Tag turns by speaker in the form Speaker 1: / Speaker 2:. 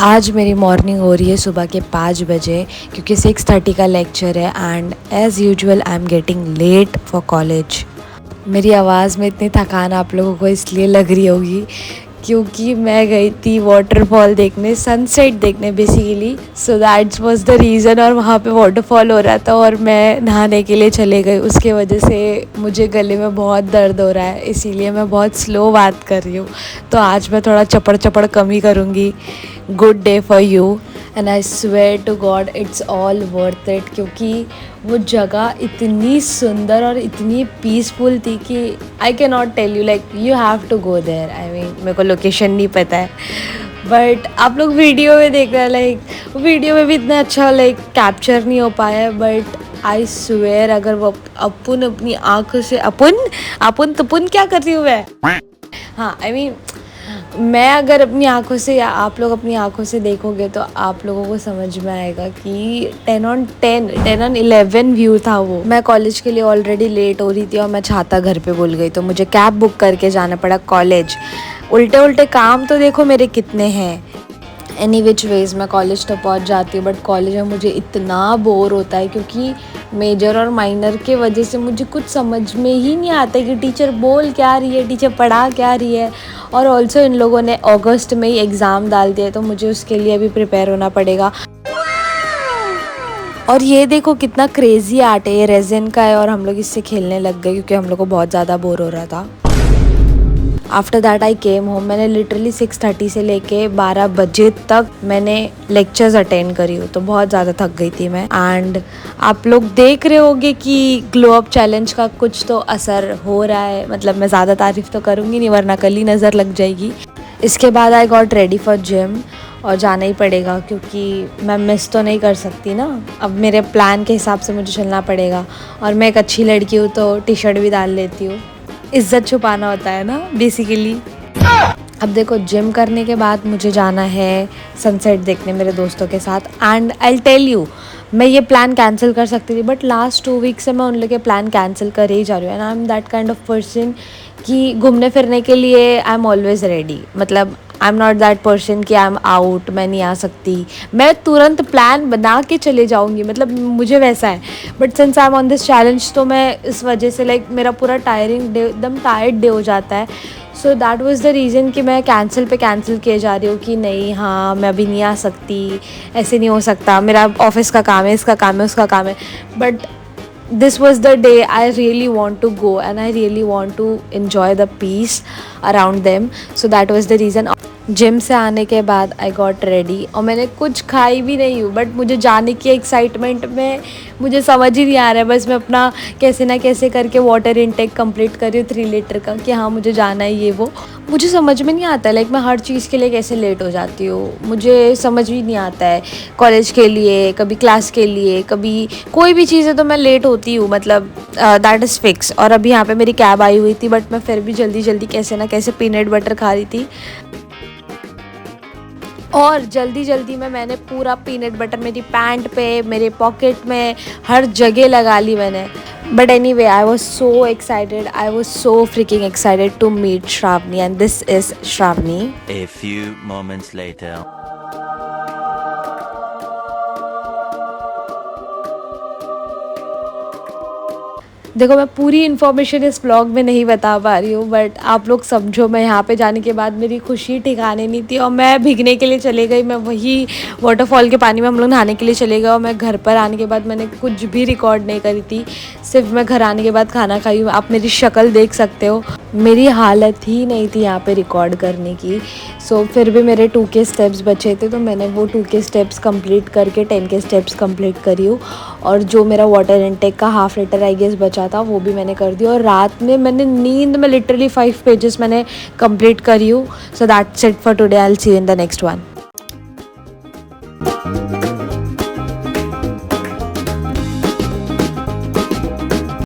Speaker 1: आज मेरी मॉर्निंग हो रही है सुबह के 5 बजे क्योंकि 6:30 का लेक्चर है and as usual I am getting late for college. मेरी आवाज़ में इतनी थकान आप लोगों को इसलिए लग रही होगी क्योंकि मैं गई थी वाटरफॉल देखने, सनसेट देखने basically, so that's was the reason. और वहाँ पे वाटरफॉल हो रहा था और मैं नहाने के लिए चले गई, उसके वजह से मुझे गले में बहुत दर्द हो रहा है, इसीलिए मैं बहुत स्लो बात कर रही हूँ। तो आज मैं थोड़ा चपड़ चपड़ कम ही करूँगी। Good day for you and I swear to God it's all worth it, क्योंकि वो जगह इतनी सुंदर और इतनी पीसफुल थी कि I can not tell you, like you have to go there. I mean मेरे को लोकेशन नहीं पता है बट आप लोग वीडियो में देख रहे हैं, लाइक वीडियो में भी इतना अच्छा लाइक कैप्चर नहीं हो पाया है, बट आई स्वेयर अगर वो अपन अपनी आँखों से अपन तपुन क्या कर रही हूँ मैं, हाँ आई मीन मैं अगर अपनी आंखों से या आप लोग अपनी आंखों से देखोगे तो आप लोगों को समझ में आएगा कि 10/10 व्यू था वो। मैं कॉलेज के लिए ऑलरेडी लेट हो रही थी और मैं छाता घर पे भूल गई, तो मुझे कैब बुक करके जाना पड़ा कॉलेज। उल्टे उल्टे काम तो देखो मेरे कितने हैं। एनी विच वेज़ मैं कॉलेज तो पहुंच जाती हूँ, बट कॉलेज में मुझे इतना बोर होता है क्योंकि मेजर और माइनर के वजह से मुझे कुछ समझ में ही नहीं आता कि टीचर बोल क्या रही है, टीचर पढ़ा क्या रही है। और ऑल्सो इन लोगों ने अगस्त में ही एग्ज़ाम डाल दिया, तो मुझे उसके लिए भी प्रिपेयर होना पड़ेगा। और ये देखो कितना क्रेज़ी आर्ट है, ये रेजिन का है और हम लोग इससे खेलने लग गए क्योंकि हम लोग को बहुत ज़्यादा बोर हो रहा था। After that I came home. मैंने लिटरली 6:30 से लेके 12 बजे तक मैंने लेक्चर्स अटेंड करी हो, तो बहुत ज़्यादा थक गई थी मैं। एंड आप लोग देख रहे होंगे कि ग्लो अप चैलेंज का कुछ तो असर हो रहा है, मतलब मैं ज़्यादा तारीफ़ तो करूँगी नहीं वरना कल ही नज़र लग जाएगी। इसके बाद I got ready for gym और जाना ही पड़ेगा क्योंकि मैं मिस तो नहीं कर सकती ना, अब मेरे प्लान के हिसाब से मुझे चलना पड़ेगा। और मैं एक अच्छी लड़की हूँ तो टी शर्ट भी डाल लेती हूँ, इज्जत छुपाना होता है ना बेसिकली। अब देखो जिम करने के बाद मुझे जाना है सनसेट देखने मेरे दोस्तों के साथ। एंड आई टेल यू, मैं ये प्लान कैंसिल कर सकती थी बट लास्ट 2 वीक से मैं उन लोग के प्लान कैंसिल कर ही जा रही हूँ। And I am that kind of person कि घूमने फिरने के लिए आई एम ऑलवेज रेडी, मतलब I am not that person कि आई एम आउट, मैं नहीं आ सकती, मैं तुरंत प्लान बना के चले जाऊँगी, मतलब मुझे वैसा है। But since I am on this challenge तो मैं इस वजह से लाइक मेरा पूरा टायरिंग डे, एकदम टायर्ड डे हो जाता है। So that was the reason कि मैं कैंसिल पे कैंसिल किए जा रही हूँ कि नहीं हाँ मैं अभी नहीं आ सकती, ऐसे नहीं हो सकता, मेरा ऑफिस का काम है, इसका काम है, उसका काम है। But this was the day I really want to go and I really want to enjoy the peace around them, so that was the reason। Gym से आने के बाद आई गॉट रेडी और मैंने कुछ खाई भी नहीं हूँ, बट मुझे जाने की एक्साइटमेंट में मुझे समझ ही नहीं आ रहा है, बस मैं अपना कैसे ना कैसे करके वाटर इनटेक कंप्लीट कर रही हूँ 3 लीटर का कि हाँ मुझे जाना है ये वो। मुझे समझ में नहीं आता लाइक मैं हर चीज़ के लिए कैसे लेट हो जाती हूँ, मुझे समझ भी नहीं आता है। कॉलेज के लिए, कभी क्लास के लिए, कभी कोई भी चीज़ है तो मैं लेट होती हूँ, मतलब दैट इज़ फिक्स। और अभी यहाँ पे मेरी कैब आई हुई थी बट मैं फिर भी जल्दी जल्दी कैसे ना कैसे पीनट बटर खा रही थी और जल्दी जल्दी में मैंने पूरा पीनट बटर मेरी पैंट पे, मेरे पॉकेट में, हर जगह लगा ली मैंने। But anyway I was so excited, I was so freaking excited to meet Shravani and this is Shravani.
Speaker 2: A few moments later.
Speaker 1: देखो मैं पूरी इन्फॉर्मेशन इस ब्लॉग में नहीं बता पा रही हूँ, बट आप लोग समझो मैं यहाँ पे जाने के बाद मेरी खुशी ठिकाने नहीं थी और मैं भीगने के लिए चले गई। मैं वही वाटरफॉल के पानी में हम लोग नहाने के लिए चले गए और मैं घर पर आने के बाद मैंने कुछ भी रिकॉर्ड नहीं करी थी, सिर्फ मैं घर आने के बाद खाना खाई हूँ। आप मेरी शक्ल देख सकते हो, मेरी हालत ही नहीं थी यहाँ पे रिकॉर्ड करने की। सो फिर भी मेरे 2K स्टेप्स बचे थे तो मैंने वो 2K स्टेप्स कंप्लीट करके 10K स्टेप्स कंप्लीट करी हूँ। और जो मेरा वाटर इनटेक का 1/2 लीटर आई गेस बचा था वो भी मैंने कर दिया। और रात में मैंने नींद में लिटरली 5 पेजेस मैंने कंप्लीट करी हूँ। So that's it for today, I will see you in the next one.